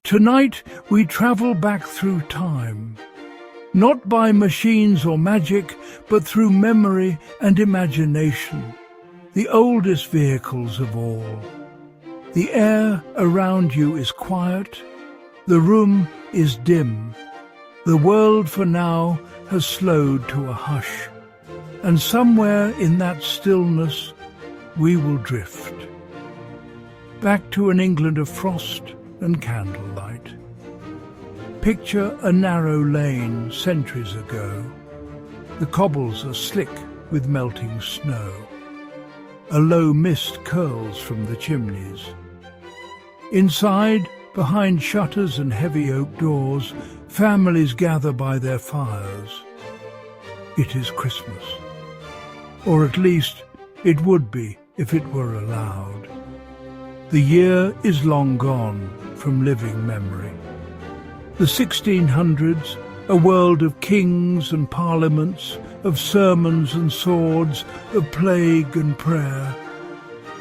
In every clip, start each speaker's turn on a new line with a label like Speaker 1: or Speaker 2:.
Speaker 1: Tonight we travel back through time, not by machines or magic, but through memory and imagination, the oldest vehicles of all. The air around you is quiet, the room is dim, the world for now has slowed to a hush, and somewhere in that stillness we will drift, back to an England of frost and candlelight. Picture a narrow lane centuries ago. The cobbles are slick with melting snow. A low mist curls from the chimneys. Inside, behind shutters and heavy oak doors, families gather by their fires. It is Christmas. Or at least it would be if it were allowed. The year is long gone from living memory. The 1600s, a world of kings and parliaments, of sermons and swords, of plague and prayer.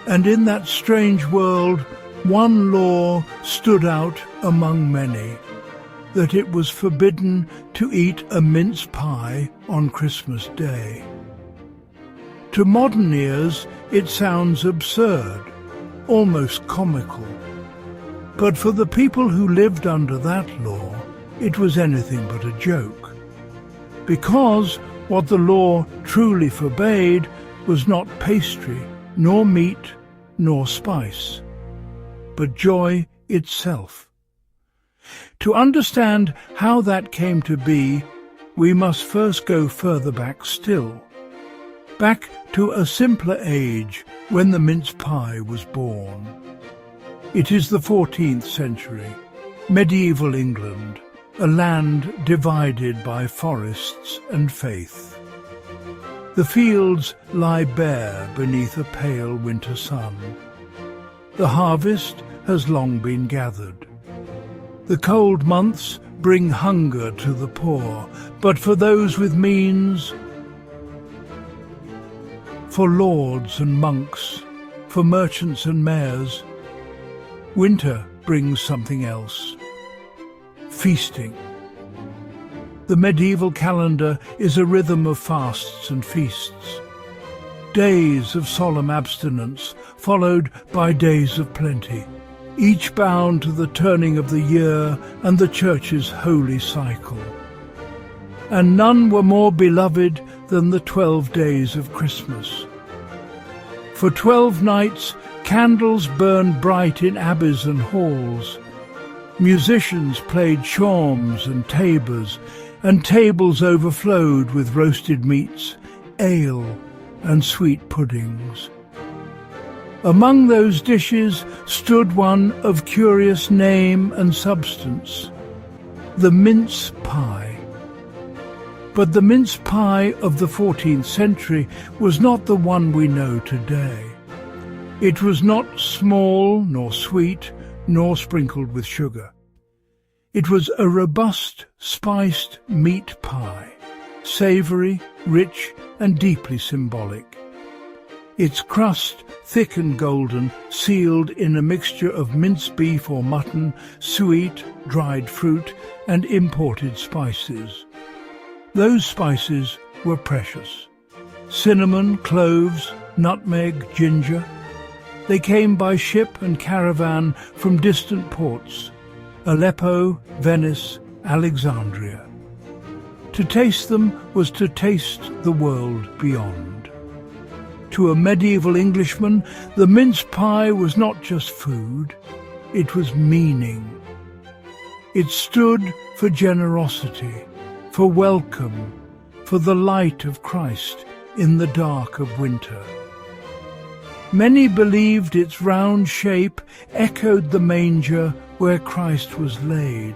Speaker 1: And in that strange world, one law stood out among many, that it was forbidden to eat a mince pie on Christmas Day. To modern ears, it sounds absurd, almost comical. But for the people who lived under that law, it was anything but a joke. Because what the law truly forbade was not pastry, nor meat, nor spice, but joy itself. To understand how that came to be, we must first go further back still, back to a simpler age when the mince pie was born. It is the 14th century, medieval England, a land divided by forests and faith. The fields lie bare beneath a pale winter sun. The harvest has long been gathered. The cold months bring hunger to the poor, but for those with means, for lords and monks, for merchants and mayors, winter brings something else: feasting. The medieval calendar is a rhythm of fasts and feasts. Days of solemn abstinence, followed by days of plenty, each bound to the turning of the year and the Church's holy cycle. And none were more beloved than the 12 days of Christmas. For 12 nights, candles burned bright in abbeys and halls. Musicians played shawms and tabors, and tables overflowed with roasted meats, ale, and sweet puddings. Among those dishes stood one of curious name and substance, the mince pie. But the mince pie of the 14th century was not the one we know today. It was not small, nor sweet, nor sprinkled with sugar. It was a robust, spiced meat pie, savoury, rich, and deeply symbolic. Its crust, thick and golden, sealed in a mixture of minced beef or mutton, sweet, dried fruit, and imported spices. Those spices were precious: cinnamon, cloves, nutmeg, ginger. They came by ship and caravan from distant ports: Aleppo, Venice, Alexandria. To taste them was to taste the world beyond. To a medieval Englishman, the mince pie was not just food, it was meaning. It stood for generosity, for welcome, for the light of Christ in the dark of winter. Many believed its round shape echoed the manger where Christ was laid.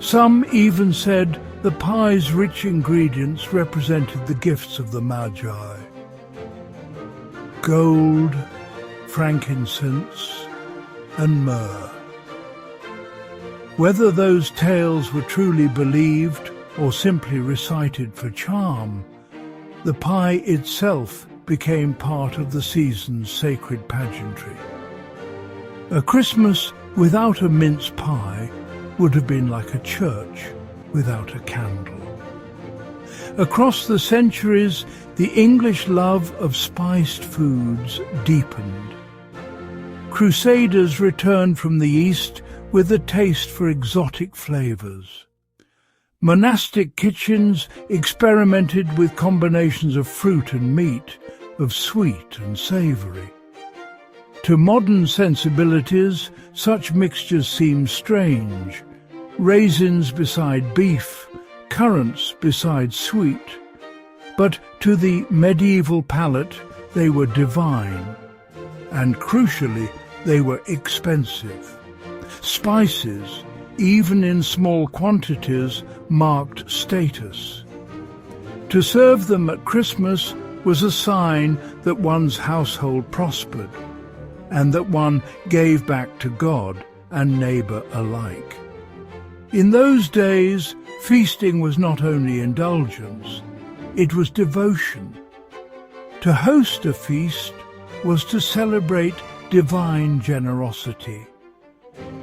Speaker 1: Some even said the pie's rich ingredients represented the gifts of the Magi: gold, frankincense, and myrrh. Whether those tales were truly believed or simply recited for charm, the pie itself became part of the season's sacred pageantry. A Christmas without a mince pie would have been like a church without a candle. Across the centuries, the English love of spiced foods deepened. Crusaders returned from the East with a taste for exotic flavours. Monastic kitchens experimented with combinations of fruit and meat, of sweet and savoury. To modern sensibilities, such mixtures seem strange. Raisins beside beef, currants beside sweet. But to the medieval palate, they were divine. And crucially, they were expensive. Spices, even in small quantities, marked status. To serve them at Christmas was a sign that one's household prospered, and that one gave back to God and neighbour alike. In those days, feasting was not only indulgence, it was devotion. To host a feast was to celebrate divine generosity.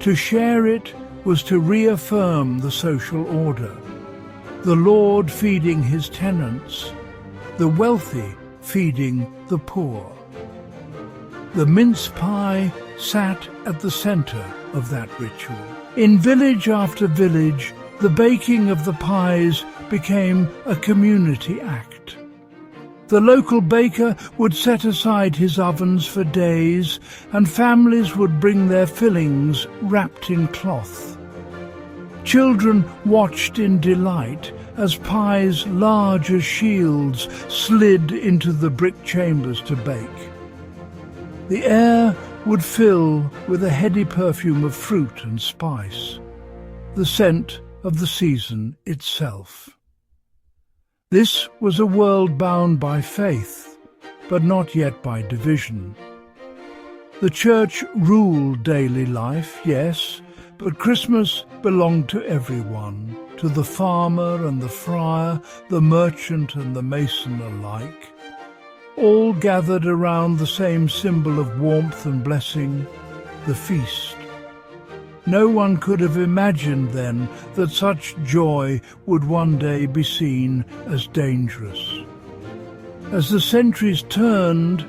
Speaker 1: To share it was to reaffirm the social order, the Lord feeding his tenants, the wealthy feeding the poor. The mince pie sat at the centre of that ritual. In village after village, the baking of the pies became a community act. The local baker would set aside his ovens for days, and families would bring their fillings wrapped in cloth. Children watched in delight as pies large as shields slid into the brick chambers to bake. The air would fill with a heady perfume of fruit and spice, the scent of the season itself. This was a world bound by faith, but not yet by division. The church ruled daily life, yes, but Christmas belonged to everyone, to the farmer and the friar, the merchant and the mason alike. All gathered around the same symbol of warmth and blessing, the feast. No one could have imagined then that such joy would one day be seen as dangerous. As the centuries turned,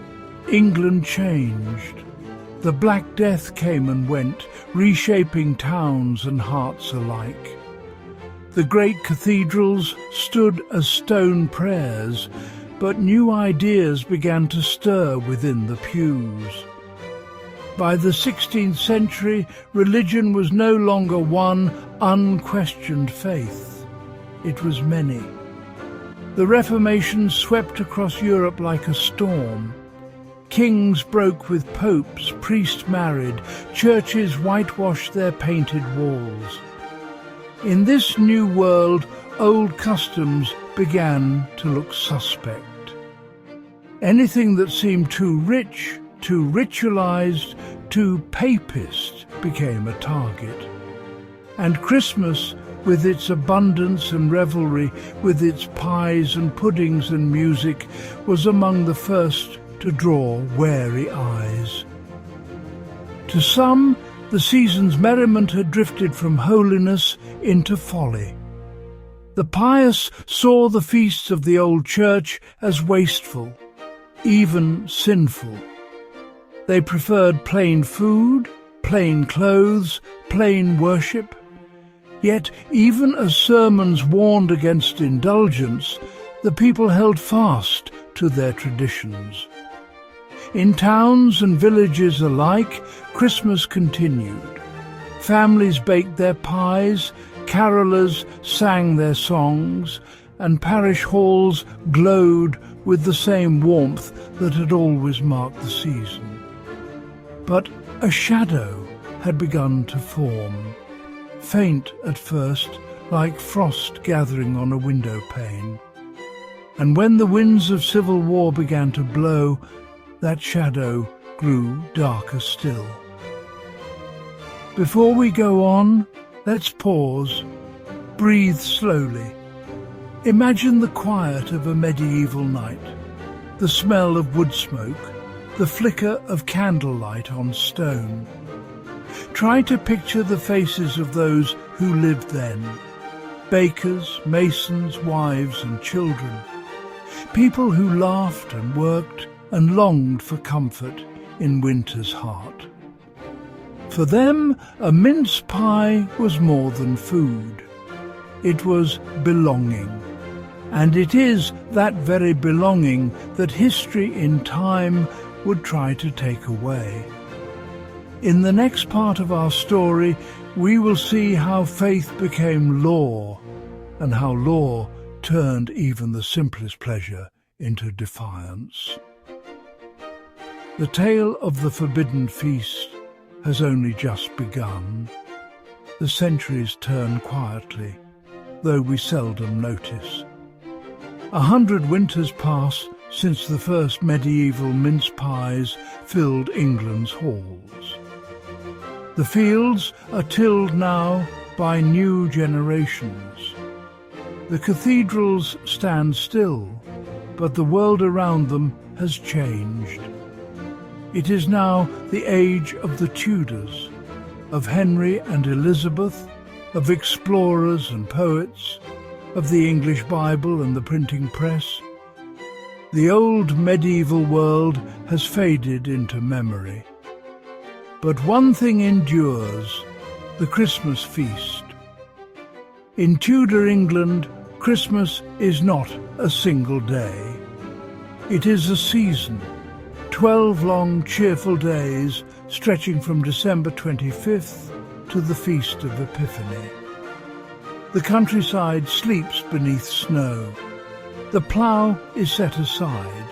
Speaker 1: England changed. The Black Death came and went, reshaping towns and hearts alike. The great cathedrals stood as stone prayers, but new ideas began to stir within the pews. By the 16th century, religion was no longer one unquestioned faith. It was many. The Reformation swept across Europe like a storm. Kings broke with popes, priests married, churches whitewashed their painted walls. In this new world, old customs began to look suspect. Anything that seemed too rich, too ritualized, too papist became a target. And Christmas, with its abundance and revelry, with its pies and puddings and music, was among the first to draw wary eyes. To some, the season's merriment had drifted from holiness into folly. The pious saw the feasts of the old church as wasteful, even sinful. They preferred plain food, plain clothes, plain worship. Yet, even as sermons warned against indulgence, the people held fast to their traditions. In towns and villages alike, Christmas continued. Families baked their pies, carolers sang their songs, and parish halls glowed with the same warmth that had always marked the season. But a shadow had begun to form, faint at first, like frost gathering on a window pane. And when the winds of civil war began to blow, that shadow grew darker still. Before we go on, let's pause, breathe slowly. Imagine the quiet of a medieval night, the smell of wood smoke, the flicker of candlelight on stone. Try to picture the faces of those who lived then. Bakers, masons, wives and children. People who laughed and worked and longed for comfort in winter's heart. For them, a mince pie was more than food. It was belonging. And it is that very belonging that history in time would try to take away. In the next part of our story, we will see how faith became law and how law turned even the simplest pleasure into defiance. The tale of the forbidden feast has only just begun. The centuries turn quietly, though we seldom notice. 100 winters pass since the first medieval mince pies filled England's halls. The fields are tilled now by new generations. The cathedrals stand still, but the world around them has changed. It is now the age of the Tudors, of Henry and Elizabeth, of explorers and poets, of the English Bible and the printing press. The old medieval world has faded into memory. But one thing endures, the Christmas feast. In Tudor England, Christmas is not a single day. It is a season, 12 long cheerful days stretching from December 25th to the Feast of Epiphany. The countryside sleeps beneath snow. The plough is set aside,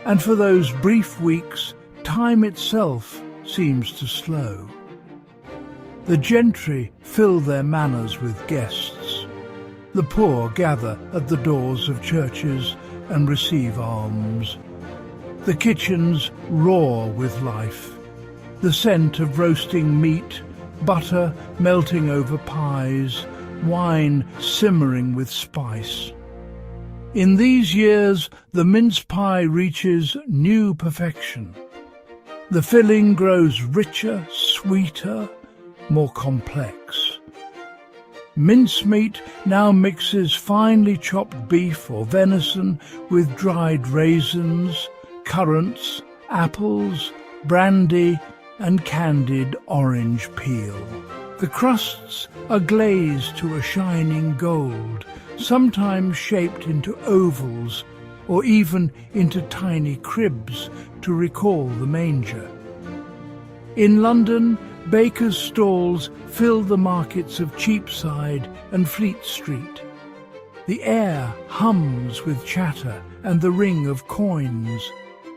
Speaker 1: and for those brief weeks, time itself seems to slow. The gentry fill their manors with guests. The poor gather at the doors of churches and receive alms. The kitchens roar with life. The scent of roasting meat, butter melting over pies, wine simmering with spice. In these years, the mince pie reaches new perfection. The filling grows richer, sweeter, more complex. Mincemeat now mixes finely chopped beef or venison with dried raisins, currants, apples, brandy, and candied orange peel. The crusts are glazed to a shining gold, sometimes shaped into ovals or even into tiny cribs to recall the manger. In London, bakers' stalls fill the markets of Cheapside and Fleet Street. The air hums with chatter and the ring of coins.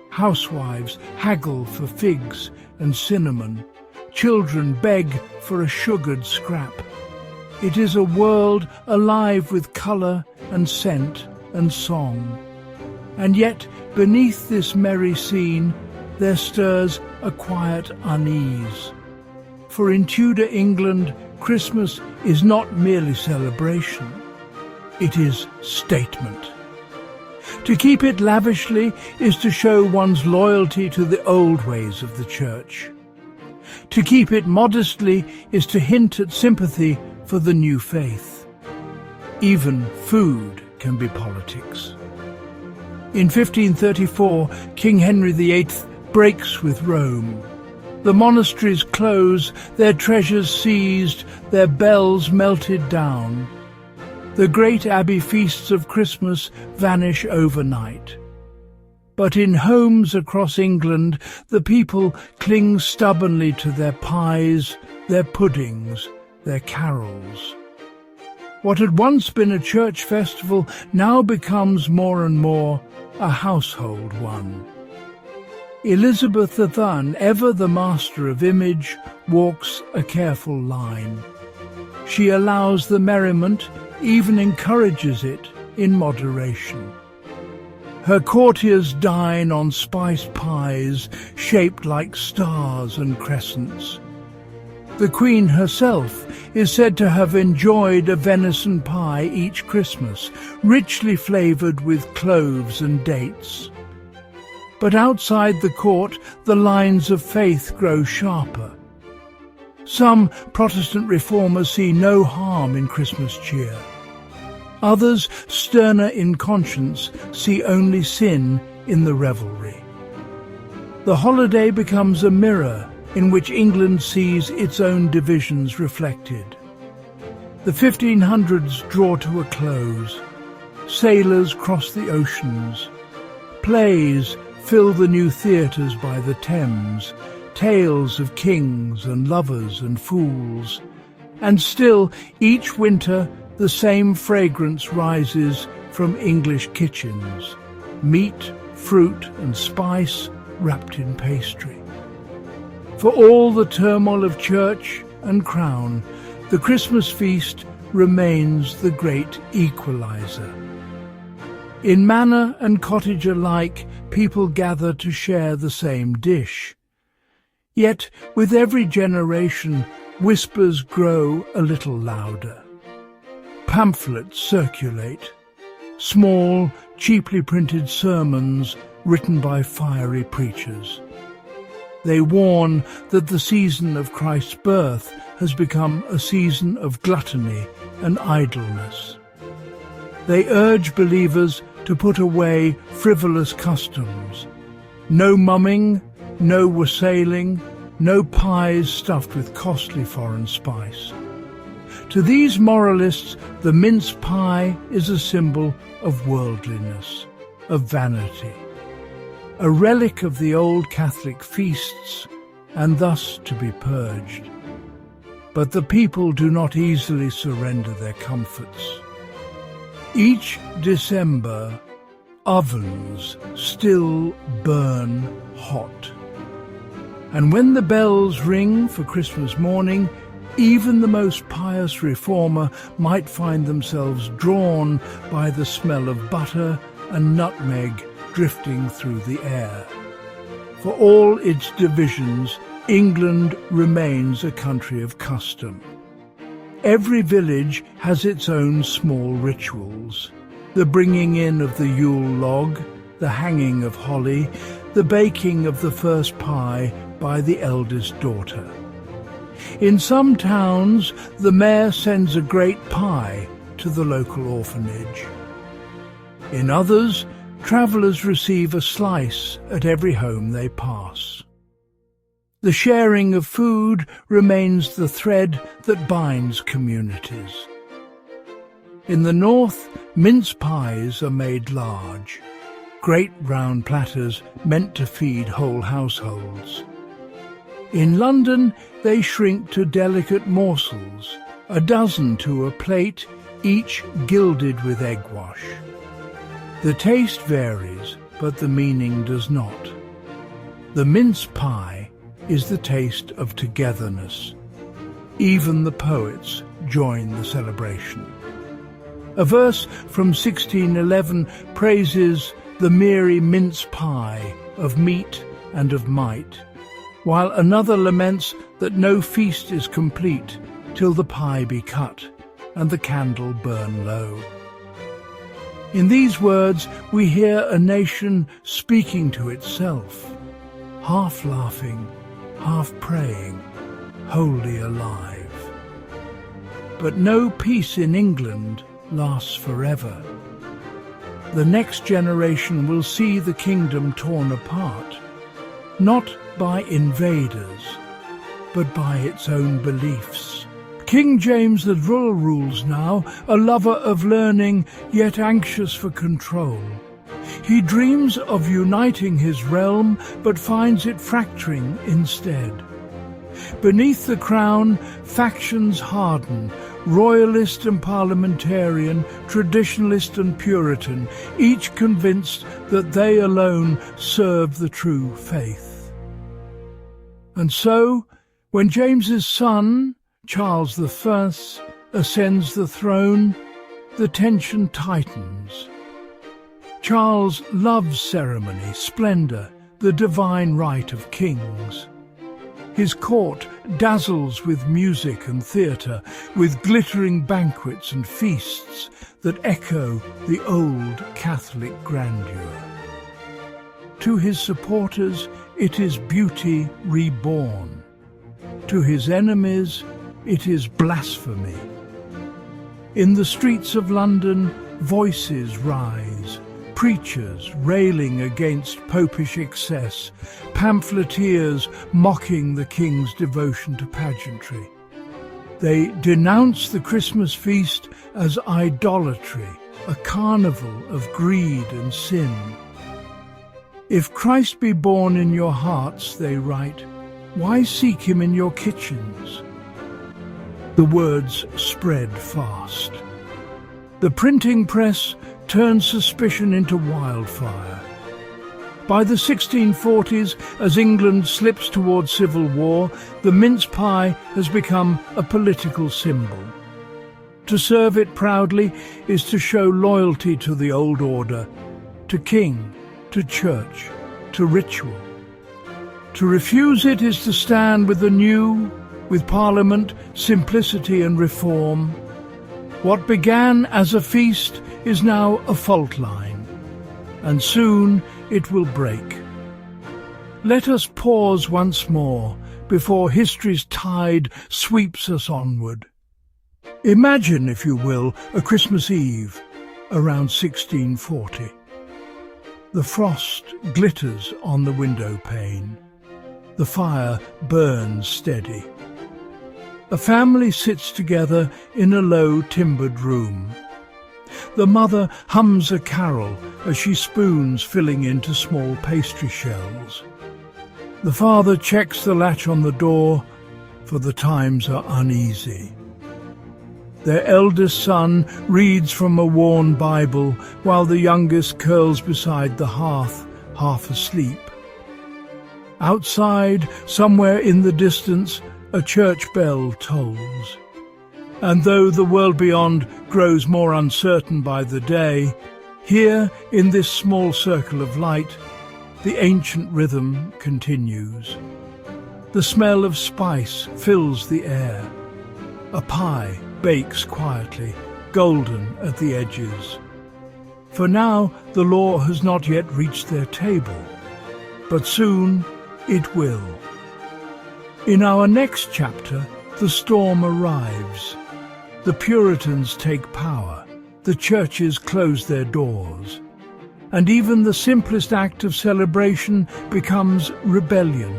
Speaker 1: Housewives haggle for figs and cinnamon. Children beg for a sugared scrap. It is a world alive with colour and scent and song. And yet, beneath this merry scene, there stirs a quiet unease. For in Tudor England, Christmas is not merely celebration. It is statement. To keep it lavishly is to show one's loyalty to the old ways of the Church. To keep it modestly is to hint at sympathy for the new faith. Even food can be politics. In 1534, King Henry VIII breaks with Rome. The monasteries close, their treasures seized, their bells melted down. The great abbey feasts of Christmas vanish overnight. But in homes across England, the people cling stubbornly to their pies, their puddings, their carols. What had once been a church festival now becomes more and more a household one. Elizabeth I, ever the master of image, walks a careful line. She allows the merriment, even encourages it in moderation. Her courtiers dine on spiced pies shaped like stars and crescents. The Queen herself is said to have enjoyed a venison pie each Christmas, richly flavoured with cloves and dates. But outside the court, the lines of faith grow sharper. Some Protestant reformers see no harm in Christmas cheer. Others, sterner in conscience, see only sin in the revelry. The holiday becomes a mirror in which England sees its own divisions reflected. The 1500s draw to a close. Sailors cross the oceans. Plays fill the new theatres by the Thames, tales of kings and lovers and fools. And still, each winter, the same fragrance rises from English kitchens, meat, fruit and spice wrapped in pastry. For all the turmoil of church and crown, the Christmas feast remains the great equalizer. In manor and cottage alike, people gather to share the same dish. Yet, with every generation, whispers grow a little louder. Pamphlets circulate, small, cheaply printed sermons written by fiery preachers. They warn that the season of Christ's birth has become a season of gluttony and idleness. They urge believers to put away frivolous customs. No mumming, no wassailing, no pies stuffed with costly foreign spice. To these moralists, the mince pie is a symbol of worldliness, of vanity, a relic of the old Catholic feasts, and thus to be purged. But the people do not easily surrender their comforts. Each December, ovens still burn hot. And when the bells ring for Christmas morning, even the most pious reformer might find themselves drawn by the smell of butter and nutmeg drifting through the air. For all its divisions, England remains a country of custom. Every village has its own small rituals. The bringing in of the Yule log, the hanging of holly, the baking of the first pie by the eldest daughter. In some towns, the mayor sends a great pie to the local orphanage. In others, travellers receive a slice at every home they pass. The sharing of food remains the thread that binds communities. In the north, mince pies are made large, great round platters meant to feed whole households. In London, they shrink to delicate morsels, a dozen to a plate, each gilded with egg wash. The taste varies, but the meaning does not. The mince pie is the taste of togetherness. Even the poets join the celebration. A verse from 1611 praises the merry mince pie of meat and of might, while another laments that no feast is complete till the pie be cut and the candle burn low. In these words we hear a nation speaking to itself, half laughing, half praying, wholly alive. But no peace in England lasts forever. The next generation will see the kingdom torn apart, not by invaders, but by its own beliefs. King James the Drull rules now, a lover of learning, yet anxious for control. He dreams of uniting his realm, but finds it fracturing instead. Beneath the crown, factions harden, royalist and parliamentarian, traditionalist and Puritan, each convinced that they alone serve the true faith. And so, when James's son, Charles I, ascends the throne, the tension tightens. Charles loves ceremony, splendour, the divine right of kings. His court dazzles with music and theatre, with glittering banquets and feasts that echo the old Catholic grandeur. To his supporters, it is beauty reborn. To his enemies, it is blasphemy. In the streets of London, voices rise, preachers railing against popish excess, pamphleteers mocking the king's devotion to pageantry. They denounce the Christmas feast as idolatry, a carnival of greed and sin. If Christ be born in your hearts, they write, why seek him in your kitchens? The words spread fast. The printing press turned suspicion into wildfire. By the 1640s, as England slips towards civil war, the mince pie has become a political symbol. To serve it proudly is to show loyalty to the old order, to king, to church, to ritual. To refuse it is to stand with the new, with Parliament, simplicity and reform. What began as a feast is now a fault line, and soon it will break. Let us pause once more before history's tide sweeps us onward. Imagine, if you will, a Christmas Eve around 1640. The frost glitters on the window pane. The fire burns steady. A family sits together in a low timbered room. The mother hums a carol as she spoons filling into small pastry shells. The father checks the latch on the door, for the times are uneasy. Their eldest son reads from a worn Bible, while the youngest curls beside the hearth, half asleep. Outside, somewhere in the distance, a church bell tolls. And though the world beyond grows more uncertain by the day, here, in this small circle of light, the ancient rhythm continues. The smell of spice fills the air. A pie bakes quietly, golden at the edges. For now, the law has not yet reached their table, but soon it will. In our next chapter, the storm arrives. The Puritans take power, the churches close their doors, and even the simplest act of celebration becomes rebellion.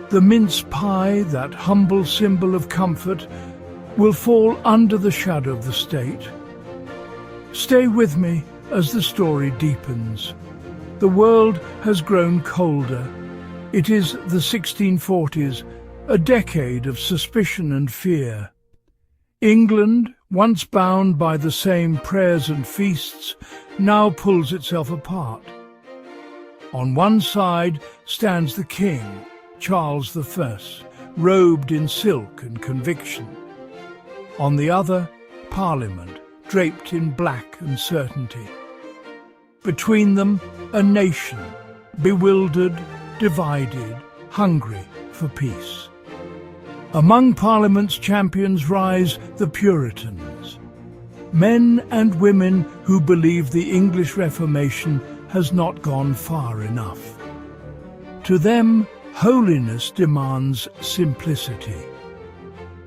Speaker 1: The mince pie, that humble symbol of comfort, will fall under the shadow of the state. Stay with me as the story deepens. The world has grown colder. It is the 1640s, a decade of suspicion and fear. England, once bound by the same prayers and feasts, now pulls itself apart. On one side stands the king, Charles I, robed in silk and conviction. On the other, Parliament, draped in black and certainty. Between them, a nation, bewildered, divided, hungry for peace. Among Parliament's champions rise the Puritans, men and women who believe the English Reformation has not gone far enough. To them, holiness demands simplicity.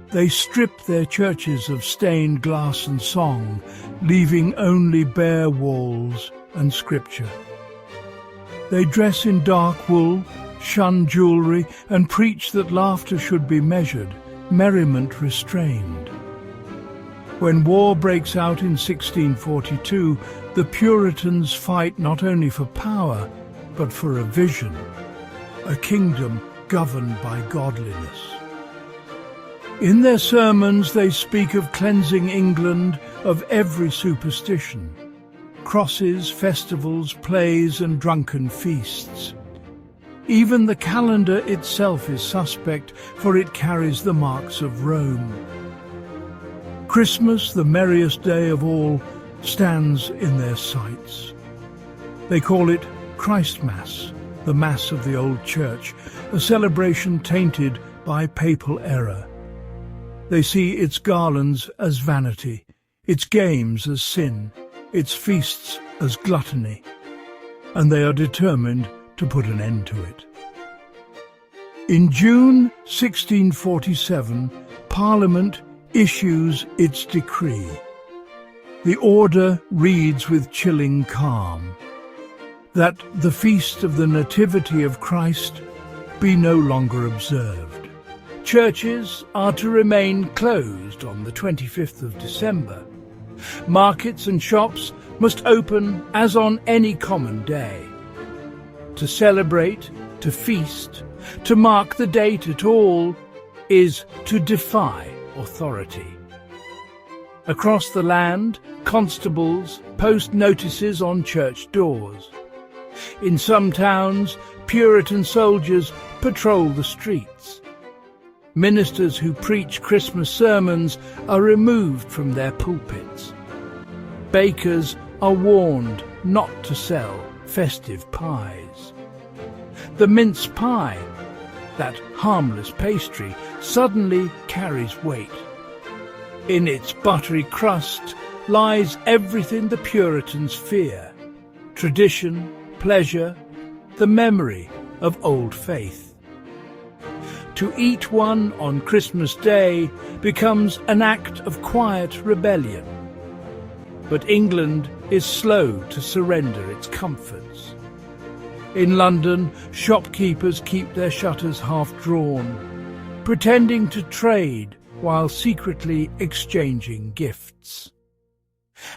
Speaker 1: They strip their churches of stained glass and song, leaving only bare walls and scripture. They dress in dark wool, shun jewellery, and preach that laughter should be measured, merriment restrained. When war breaks out in 1642, the Puritans fight not only for power, but for a vision, a kingdom governed by godliness. In their sermons they speak of cleansing England of every superstition, crosses, festivals, plays and drunken feasts. Even the calendar itself is suspect, for it carries the marks of Rome. Christmas, the merriest day of all, stands in their sights. They call it Christmas, the Mass of the Old Church, a celebration tainted by papal error. They see its garlands as vanity, its games as sin, its feasts as gluttony, and they are determined to put an end to it. In June 1647, Parliament issues its decree. The order reads with chilling calm that the feast of the Nativity of Christ be no longer observed. Churches are to remain closed on the 25th of December. Markets and shops must open as on any common day. To celebrate, to feast, to mark the date at all is to defy authority. Across the land, constables post notices on church doors. In some towns, Puritan soldiers patrol the streets. Ministers who preach Christmas sermons are removed from their pulpits. Bakers are warned not to sell festive pies. The mince pie, that harmless pastry, suddenly carries weight. In its buttery crust lies everything the Puritans fear: tradition, pleasure, the memory of old faith. To eat one on Christmas Day becomes an act of quiet rebellion. But England is slow to surrender its comforts. In London, shopkeepers keep their shutters half drawn, pretending to trade while secretly exchanging gifts.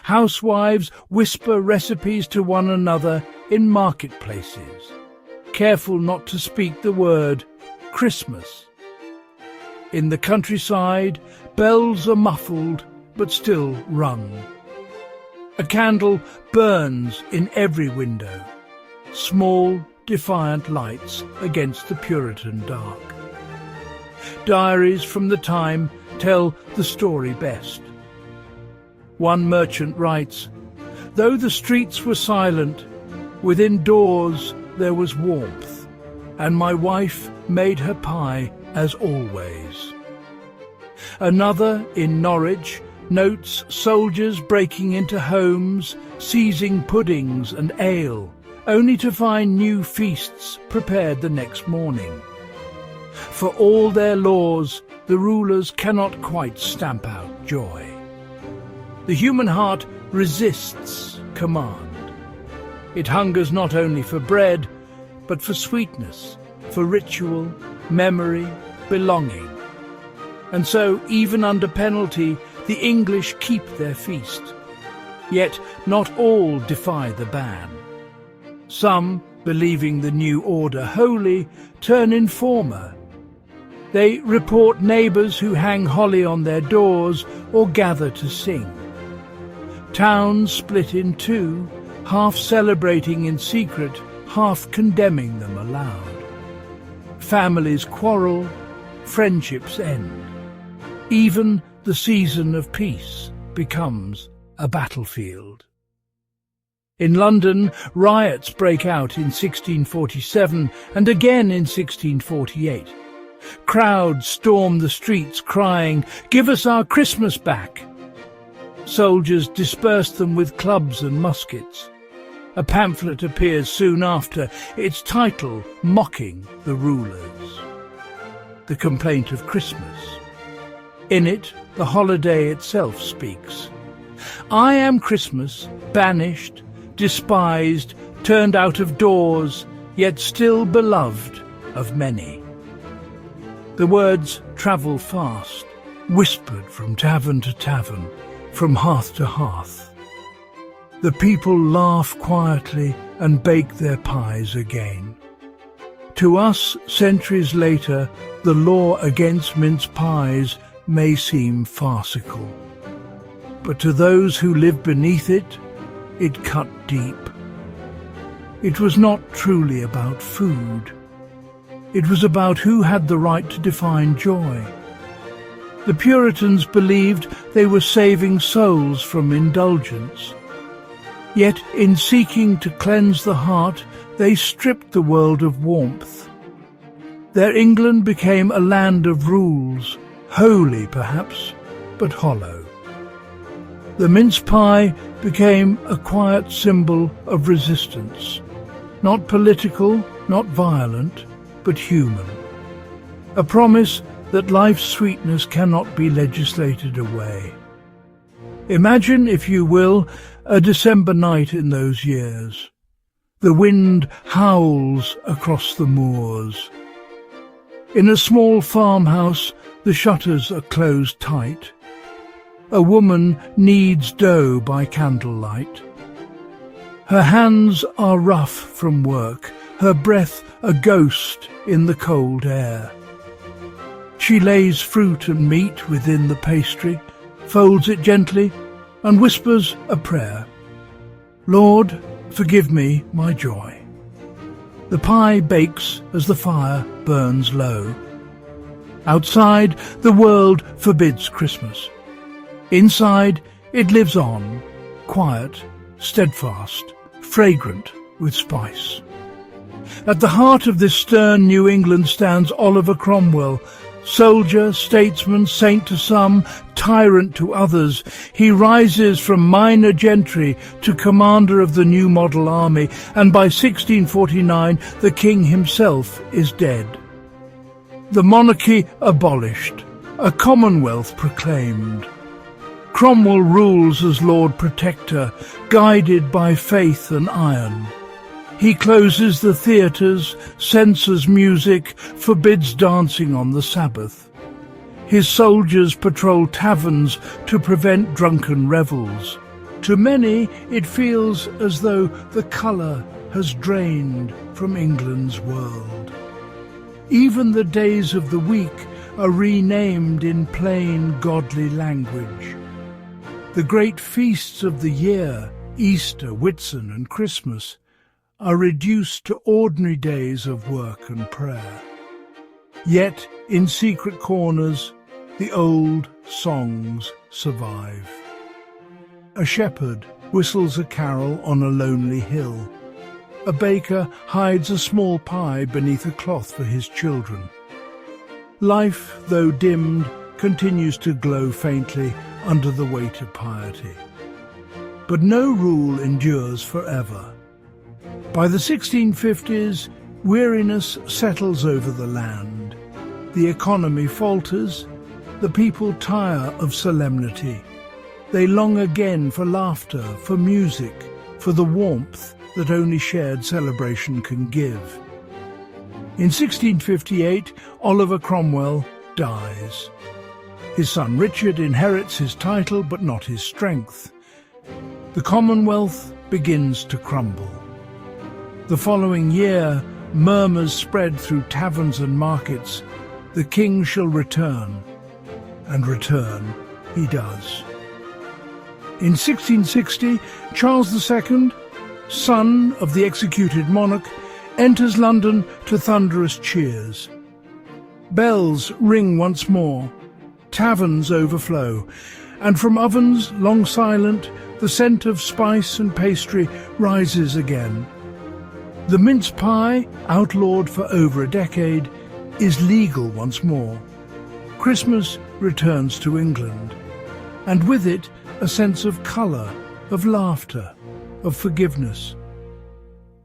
Speaker 1: Housewives whisper recipes to one another in marketplaces, careful not to speak the word Christmas. In the countryside, bells are muffled but still rung. A candle burns in every window, small, defiant lights against the Puritan dark. Diaries from the time tell the story best. One merchant writes, "Though the streets were silent, within doors there was warmth, and my wife made her pie as always." Another, in Norwich, notes soldiers breaking into homes, seizing puddings and ale, only to find new feasts prepared the next morning. For all their laws, the rulers cannot quite stamp out joy. The human heart resists command. It hungers not only for bread, but for sweetness, for ritual, memory, belonging. And so, even under penalty, the English keep their feast. Yet not all defy the ban. Some, believing the new order holy, turn informer. They report neighbours who hang holly on their doors or gather to sing. Towns split in two, half celebrating in secret, half condemning them aloud. Families quarrel, friendships end. Even the season of peace becomes a battlefield. In London, riots break out in 1647 and again in 1648. Crowds storm the streets crying, "Give us our Christmas back!" Soldiers disperse them with clubs and muskets. A pamphlet appears soon after, its title mocking the rulers. The Complaint of Christmas. In it, the holiday itself speaks. "I am Christmas, banished, despised, turned out of doors, yet still beloved of many." The words travel fast, whispered from tavern to tavern, from hearth to hearth. The people laugh quietly and bake their pies again. To us, centuries later, the law against mince pies may seem farcical. But to those who lived beneath it, it cut deep. It was not truly about food. It was about who had the right to define joy. The Puritans believed they were saving souls from indulgence. Yet in seeking to cleanse the heart, they stripped the world of warmth. Their England became a land of rules, holy perhaps, but hollow. The mince pie became a quiet symbol of resistance, not political, not violent, but human. a promise that life's sweetness cannot be legislated away. Imagine, if you will, a December night in those years. The wind howls across the moors. In a small farmhouse, the shutters are closed tight. A woman kneads dough by candlelight. Her hands are rough from work, her breath a ghost in the cold air. She lays fruit and meat within the pastry, folds it gently, and whispers a prayer. Lord, forgive me my joy. The pie bakes as the fire burns low. Outside, the world forbids Christmas. Inside, it lives on, quiet, steadfast, fragrant with spice. At the heart of this stern New England stands Oliver Cromwell, soldier, statesman, saint to some, tyrant to others. He rises from minor gentry to commander of the new model army, and by 1649 the king himself is dead. The monarchy abolished, a commonwealth proclaimed. Cromwell rules as Lord Protector, guided by faith and iron. He closes the theatres, censors music, forbids dancing on the Sabbath. His soldiers patrol taverns to prevent drunken revels. To many, it feels as though the colour has drained from England's world. Even the days of the week are renamed in plain, godly language. The great feasts of the year, Easter, Whitsun and Christmas, are reduced to ordinary days of work and prayer. Yet, in secret corners, the old songs survive. A shepherd whistles a carol on a lonely hill. A baker hides a small pie beneath a cloth for his children. Life, though dimmed, continues to glow faintly under the weight of piety. But no rule endures forever. By the 1650s, weariness settles over the land. The economy falters. The people tire of solemnity. They long again for laughter, for music, for the warmth that only shared celebration can give. In 1658, Oliver Cromwell dies. His son Richard inherits his title, but not his strength. The Commonwealth begins to crumble. The following year, murmurs spread through taverns and markets. The king shall return, and return he does. In 1660, Charles II, son of the executed monarch, enters London to thunderous cheers. Bells ring once more, taverns overflow, and from ovens long silent, the scent of spice and pastry rises again. The mince pie, outlawed for over a decade, is legal once more. Christmas returns to England, and with it a sense of colour, of laughter, of forgiveness.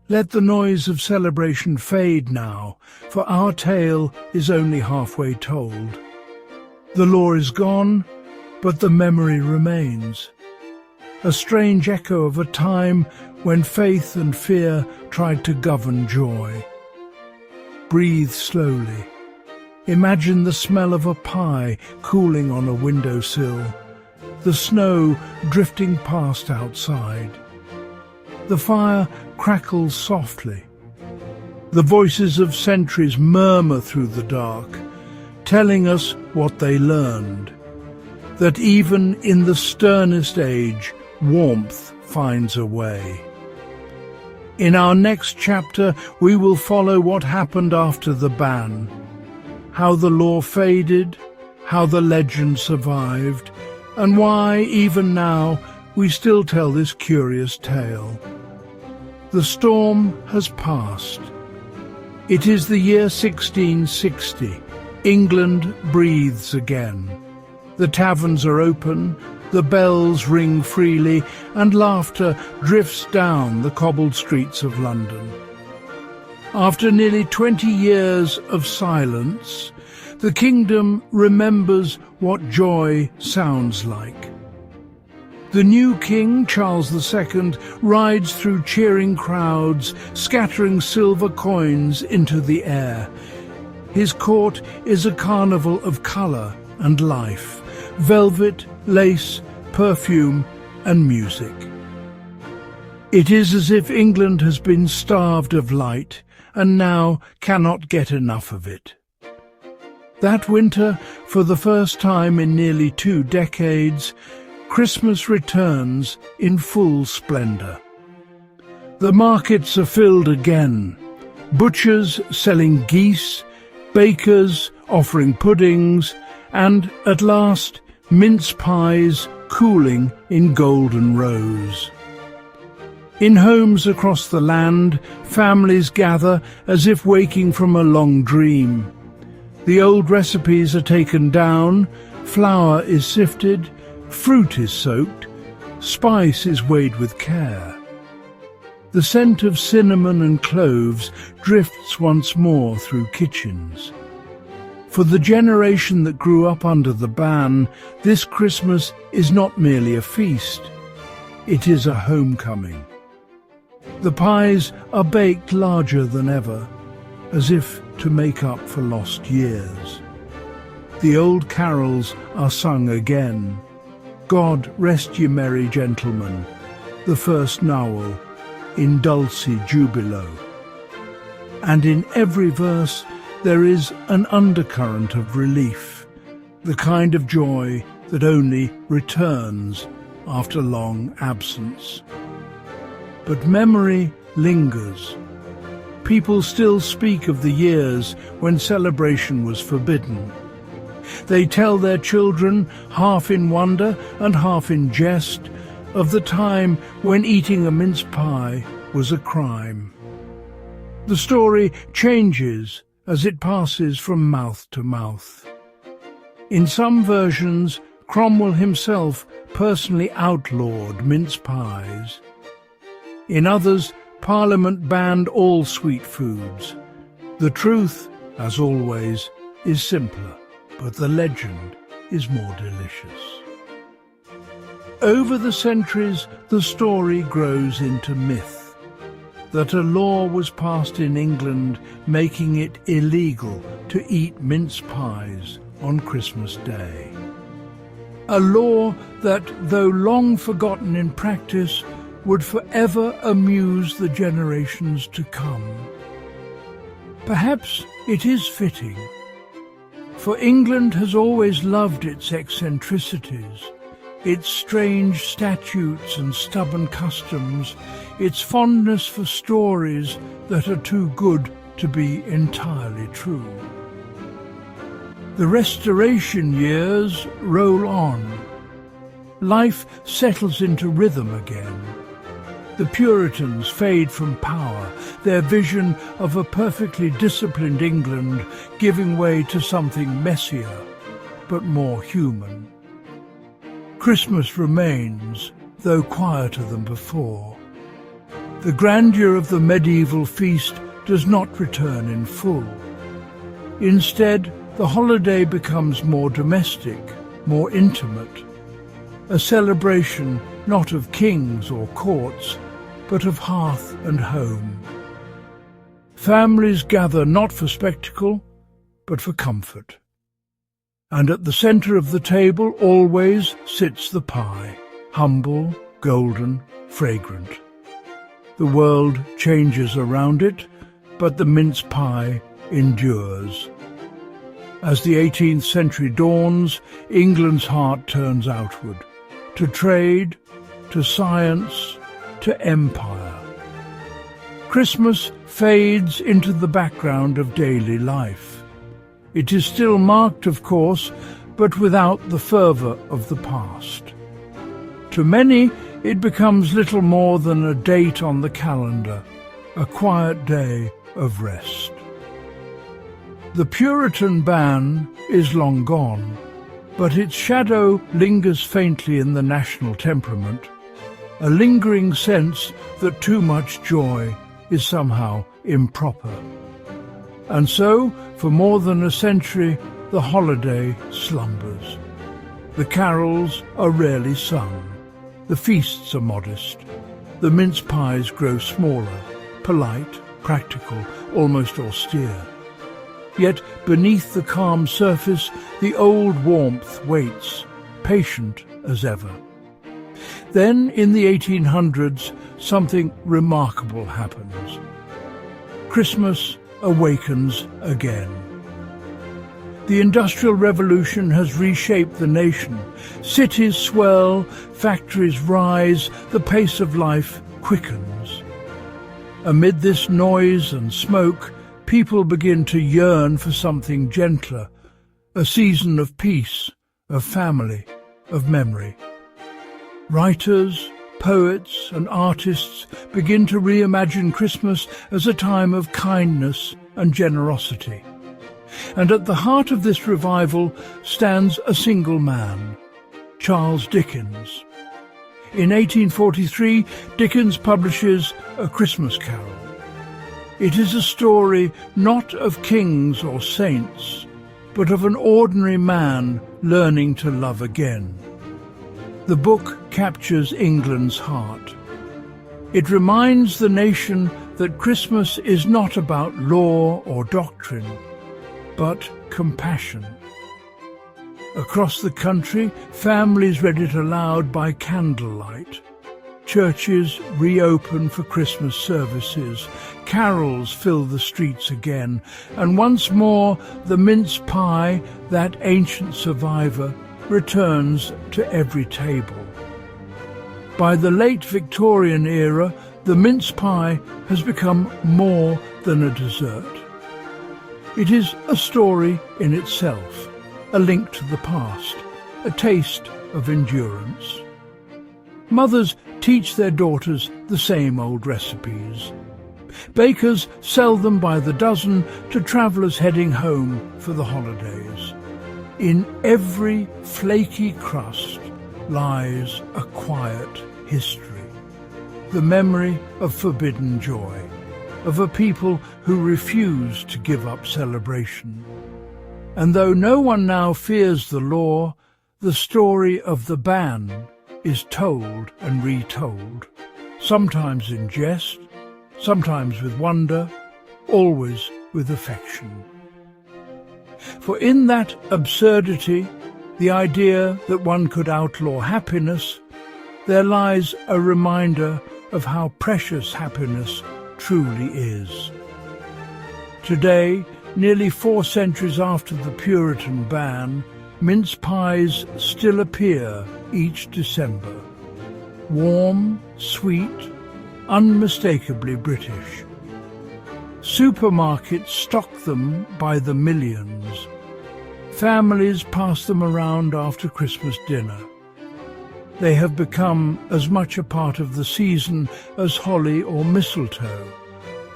Speaker 1: Let the noise of celebration fade now, for our tale is only halfway told. The law is gone, but the memory remains. A strange echo of a time when faith and fear tried to govern joy. Breathe slowly. Imagine the smell of a pie cooling on a windowsill, the snow drifting past outside. The fire crackles softly. The voices of centuries murmur through the dark, telling us what they learned, that even in the sternest age, warmth finds a way. In our next chapter, we will follow what happened after the ban, how the law faded, how the legend survived, and why, even now, we still tell this curious tale. The storm has passed. It is the year 1660. England breathes again. The taverns are open, the bells ring freely, and laughter drifts down the cobbled streets of London. After nearly 20 years of silence, The kingdom remembers what joy sounds like. The new king, Charles II, rides through cheering crowds, scattering silver coins into the air. His court is a carnival of colour and life, velvet, lace, perfume and music. It is as if England has been starved of light and now cannot get enough of it. That winter, for the first time in nearly 2 decades, Christmas returns in full splendour. The markets are filled again, butchers selling geese, bakers offering puddings, and, at last, mince pies cooling in golden rows. In homes across the land, families gather as if waking from a long dream. The old recipes are taken down, flour is sifted, fruit is soaked, spice is weighed with care. The scent of cinnamon and cloves drifts once more through kitchens. For the generation that grew up under the ban, this Christmas is not merely a feast, it is a homecoming. The pies are baked larger than ever, as if to make up for lost years. The old carols are sung again. God rest ye merry gentlemen, the first Nowell, in dulce jubilo. And in every verse there is an undercurrent of relief, the kind of joy that only returns after long absence. But memory lingers. People still speak of the years when celebration was forbidden. They tell their children, half in wonder and half in jest, of the time when eating a mince pie was a crime. The story changes as it passes from mouth to mouth. In some versions, Cromwell himself personally outlawed mince pies. In others, Parliament banned all sweet foods. The truth, as always, is simpler, but the legend is more delicious. Over the centuries, the story grows into myth, that a law was passed in England making it illegal to eat mince pies on Christmas Day. A law that, though long forgotten in practice, would forever amuse the generations to come. Perhaps it is fitting, for England has always loved its eccentricities, its strange statutes and stubborn customs, its fondness for stories that are too good to be entirely true. The Restoration years roll on. Life settles into rhythm again. The Puritans fade from power, their vision of a perfectly disciplined England giving way to something messier, but more human. Christmas remains, though quieter than before. The grandeur of the medieval feast does not return in full. Instead, the holiday becomes more domestic, more intimate, a celebration not of kings or courts, but of hearth and home. Families gather not for spectacle, but for comfort. And at the centre of the table always sits the pie, humble, golden, fragrant. The world changes around it, but the mince pie endures. As the 18th century dawns, England's heart turns outward, to trade, to science, to empire. Christmas fades into the background of daily life. It is still marked, of course, but without the fervour of the past. To many, it becomes little more than a date on the calendar, a quiet day of rest. The Puritan ban is long gone, but its shadow lingers faintly in the national temperament, a lingering sense that too much joy is somehow improper. And so, for more than a century, the holiday slumbers. The carols are rarely sung. The feasts are modest. The mince pies grow smaller, polite, practical, almost austere. Yet beneath the calm surface, the old warmth waits, patient as ever. Then, in the 1800s, something remarkable happens. Christmas awakens again. The Industrial Revolution has reshaped the nation. Cities swell, factories rise, the pace of life quickens. Amid this noise and smoke, people begin to yearn for something gentler, a season of peace, of family, of memory. Writers, poets and artists begin to reimagine Christmas as a time of kindness and generosity. And at the heart of this revival stands a single man, Charles Dickens. In 1843, Dickens publishes A Christmas Carol. It is a story not of kings or saints, but of an ordinary man learning to love again. The book captures England's heart. It reminds the nation that Christmas is not about law or doctrine, but compassion. Across the country, families read it aloud by candlelight. Churches reopen for Christmas services, carols fill the streets again, and once more the mince pie, that ancient survivor, returns to every table. By the late Victorian era, the mince pie has become more than a dessert. It is a story in itself, a link to the past, a taste of endurance. Mothers teach their daughters the same old recipes. Bakers sell them by the dozen to travellers heading home for the holidays. In every flaky crust lies a quiet history, the memory of forbidden joy, of a people who refused to give up celebration. And though no one now fears the law, the story of the ban is told and retold, sometimes in jest, sometimes with wonder, always with affection. For in that absurdity, the idea that one could outlaw happiness, there lies a reminder of how precious happiness truly is. Today, nearly 4 centuries after the Puritan ban, mince pies still appear each December. Warm, sweet, unmistakably British. Supermarkets stock them by the millions. Families pass them around after Christmas dinner. They have become as much a part of the season as holly or mistletoe,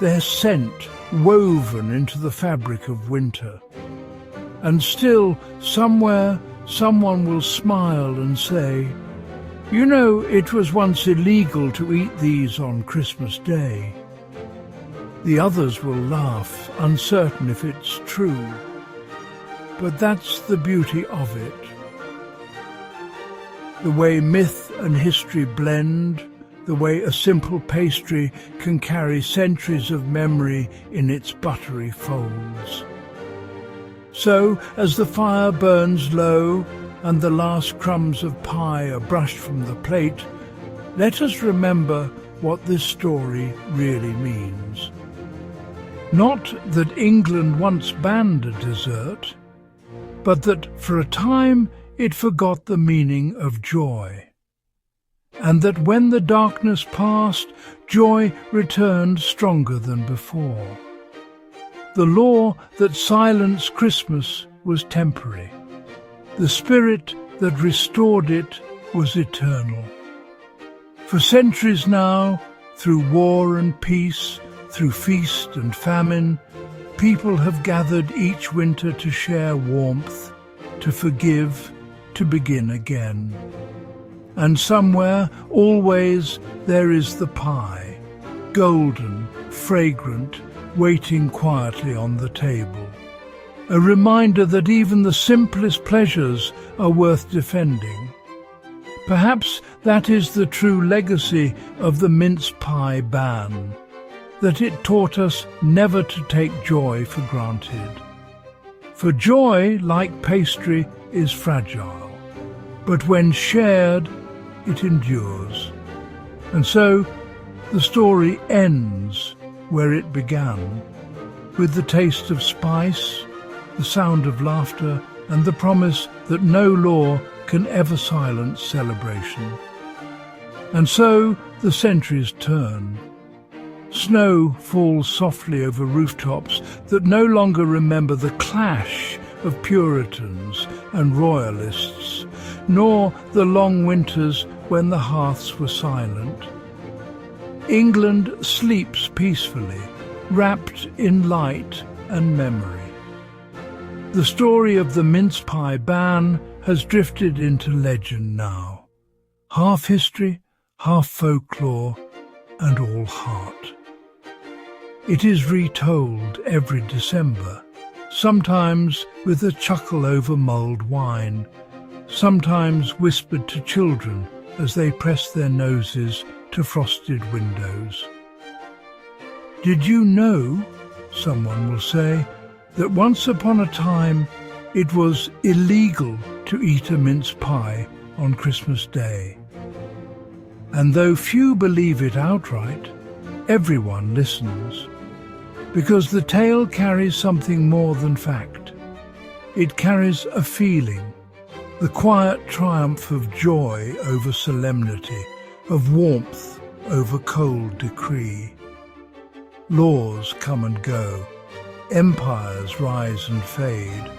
Speaker 1: their scent woven into the fabric of winter. And still, somewhere, someone will smile and say, "You know, it was once illegal to eat these on Christmas Day." The others will laugh, uncertain if it's true. But that's the beauty of it. The way myth and history blend, the way a simple pastry can carry centuries of memory in its buttery folds. So, as the fire burns low and the last crumbs of pie are brushed from the plate, let us remember what this story really means. Not that England once banned a dessert, but that for a time it forgot the meaning of joy, and that when the darkness passed, joy returned stronger than before. The law that silenced Christmas was temporary. The spirit that restored it was eternal. For centuries now, through war and peace, through feast and famine, people have gathered each winter to share warmth, to forgive, to begin again. And somewhere, always, there is the pie, golden, fragrant, waiting quietly on the table. a reminder that even the simplest pleasures are worth defending. Perhaps that is the true legacy of the mince pie ban, that it taught us never to take joy for granted. For joy, like pastry, is fragile, but when shared, it endures. And so, the story ends where it began, with the taste of spice, the sound of laughter, and the promise that no law can ever silence celebration. And so the centuries turn. Snow falls softly over rooftops that no longer remember the clash of Puritans and Royalists, nor the long winters when the hearths were silent. England sleeps peacefully, wrapped in light and memory. The story of the mince pie ban has drifted into legend now, half history, half folklore, and all heart. It is retold every December, sometimes with a chuckle over mulled wine, sometimes whispered to children as they press their noses to frosted windows. Did you know, someone will say, that once upon a time it was illegal to eat a mince pie on Christmas Day? And though few believe it outright, everyone listens, because the tale carries something more than fact. It carries a feeling, the quiet triumph of joy over solemnity, of warmth over cold decree. Laws come and go, empires rise and fade,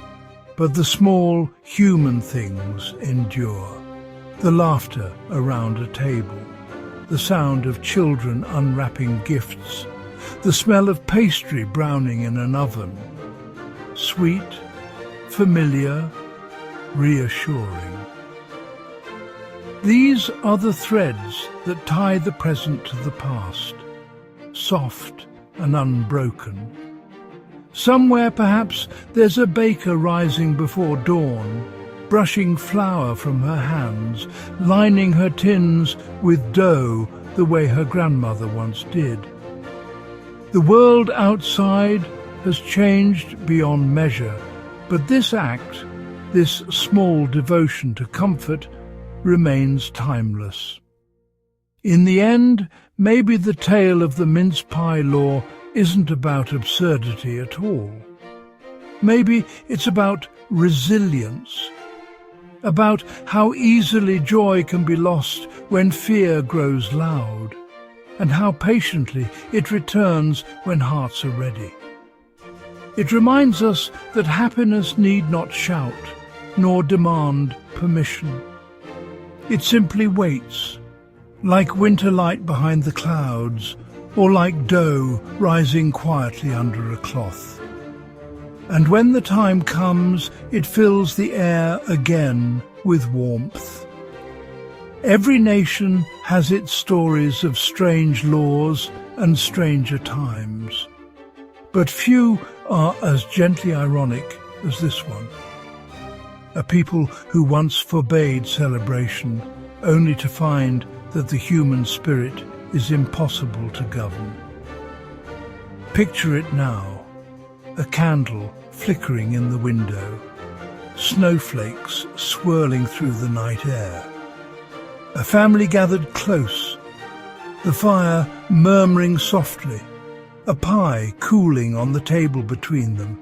Speaker 1: but the small human things endure. The laughter around a table, the sound of children unwrapping gifts, the smell of pastry browning in an oven. Sweet, familiar, reassuring. These are the threads that tie the present to the past, soft and unbroken. Somewhere perhaps there's a baker rising before dawn, brushing flour from her hands, lining her tins with dough the way her grandmother once did. The world outside has changed beyond measure, but this act, this small devotion to comfort, remains timeless. In the end, maybe the tale of the mince pie law isn't about absurdity at all. Maybe it's about resilience, about how easily joy can be lost when fear grows loud, and how patiently it returns when hearts are ready. It reminds us that happiness need not shout, nor demand permission. It simply waits, like winter light behind the clouds, or like dough rising quietly under a cloth. And when the time comes, it fills the air again with warmth. Every nation has its stories of strange laws and stranger times, but few are as gently ironic as this one. A people who once forbade celebration, only to find that the human spirit is impossible to govern. Picture it now, a candle flickering in the window, snowflakes swirling through the night air. A family gathered close, the fire murmuring softly, a pie cooling on the table between them.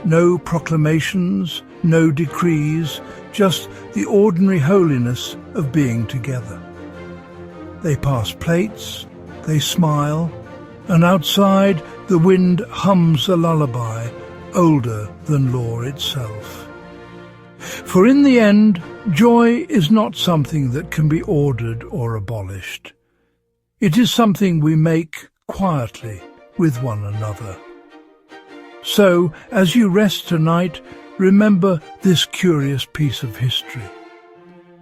Speaker 1: No proclamations, no decrees, just the ordinary holiness of being together. They pass plates, they smile, and outside the wind hums a lullaby older than law itself. For in the end, joy is not something that can be ordered or abolished. It is something we make quietly with one another. So, as you rest tonight, remember this curious piece of history,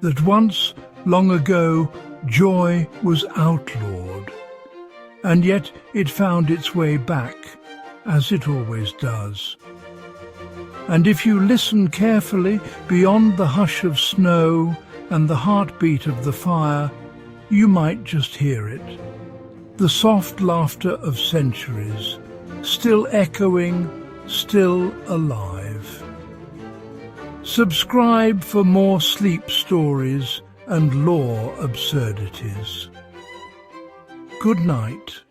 Speaker 1: that once, long ago, joy was outlawed, and yet it found its way back, as it always does. And if you listen carefully, beyond the hush of snow and the heartbeat of the fire, you might just hear it. The soft laughter of centuries, still echoing, still alive. Subscribe for more sleep stories and lore absurdities. Good night.